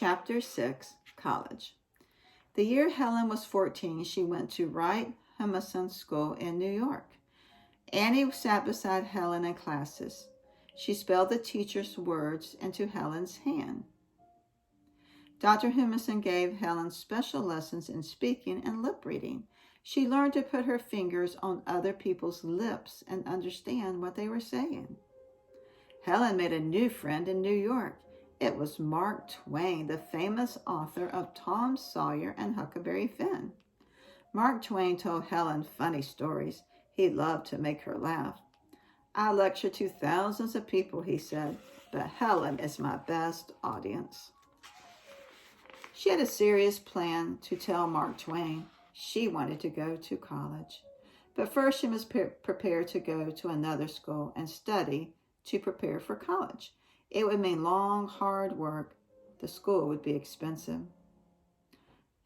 Chapter 6, College. The year Helen was 14, she went to Wright Humason School in New York. Annie sat beside Helen in classes. She spelled the teacher's words into Helen's hand. Dr. Humason gave Helen special lessons in speaking and lip reading. She learned to put her fingers on other people's lips and understand what they were saying. Helen made a new friend in New York. It was Mark Twain, the famous author of Tom Sawyer and Huckleberry Finn. Mark Twain told Helen funny stories. He loved to make her laugh. "I lecture to thousands of people," he said, "but Helen is my best audience." She had a serious plan to tell Mark Twain. She wanted to go to college. But first she must prepare to go to another school and study to prepare for college. It would mean long, hard work. The school would be expensive.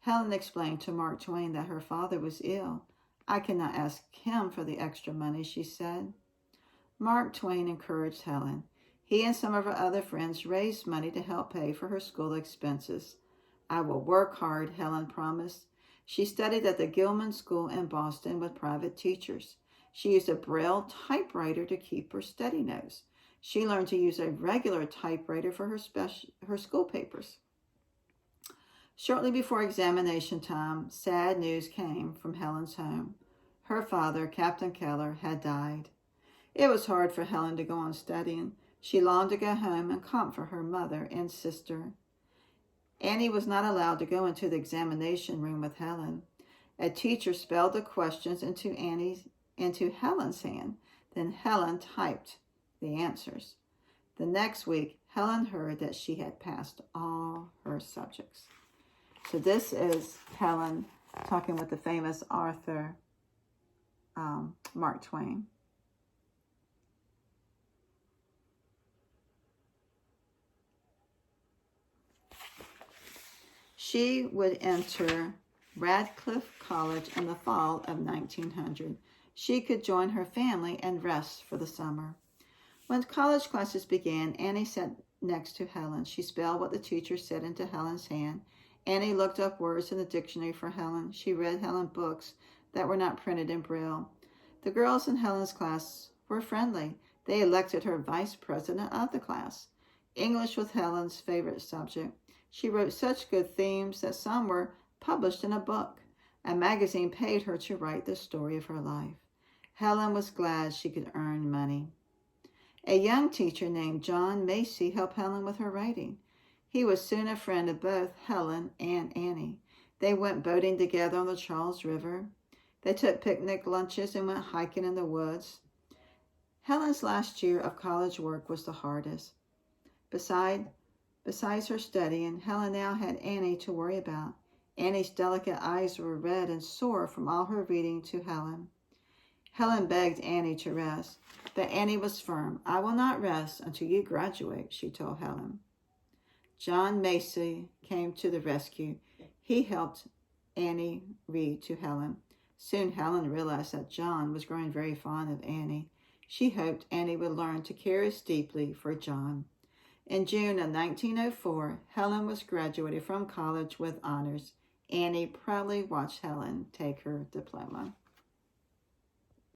Helen explained to Mark Twain that her father was ill. "I cannot ask him for the extra money," she said. Mark Twain encouraged Helen. He and some of her other friends raised money to help pay for her school expenses. "I will work hard," Helen promised. She studied at the Gilman School in Boston with private teachers. She used a Braille typewriter to keep her study notes. She learned to use a regular typewriter for her school papers. Shortly before examination time, sad news came from Helen's home. Her father, Captain Keller, had died. It was hard for Helen to go on studying. She longed to go home and comfort her mother and sister. Annie was not allowed to go into the examination room with Helen. A teacher spelled the questions into Helen's hand. Then Helen typed the answers. The next week, Helen heard that she had passed all her subjects. So this is Helen talking with the famous author, Mark Twain. She would enter Radcliffe College in the fall of 1900. She could join her family and rest for the summer. When college classes began, Annie sat next to Helen. She spelled what the teacher said into Helen's hand. Annie looked up words in the dictionary for Helen. She read Helen books that were not printed in Braille. The girls in Helen's class were friendly. They elected her vice president of the class. English was Helen's favorite subject. She wrote such good themes that some were published in a book. A magazine paid her to write the story of her life. Helen was glad she could earn money. A young teacher named John Macy helped Helen with her writing. He was soon a friend of both Helen and Annie. They went boating together on the Charles River. They took picnic lunches and went hiking in the woods. Helen's last year of college work was the hardest. Besides her studying, Helen now had Annie to worry about. Annie's delicate eyes were red and sore from all her reading to Helen. Helen begged Annie to rest, but Annie was firm. "I will not rest until you graduate," she told Helen. John Macy came to the rescue. He helped Annie read to Helen. Soon Helen realized that John was growing very fond of Annie. She hoped Annie would learn to care as deeply for John. In June of 1904, Helen was graduated from college with honors. Annie proudly watched Helen take her diploma.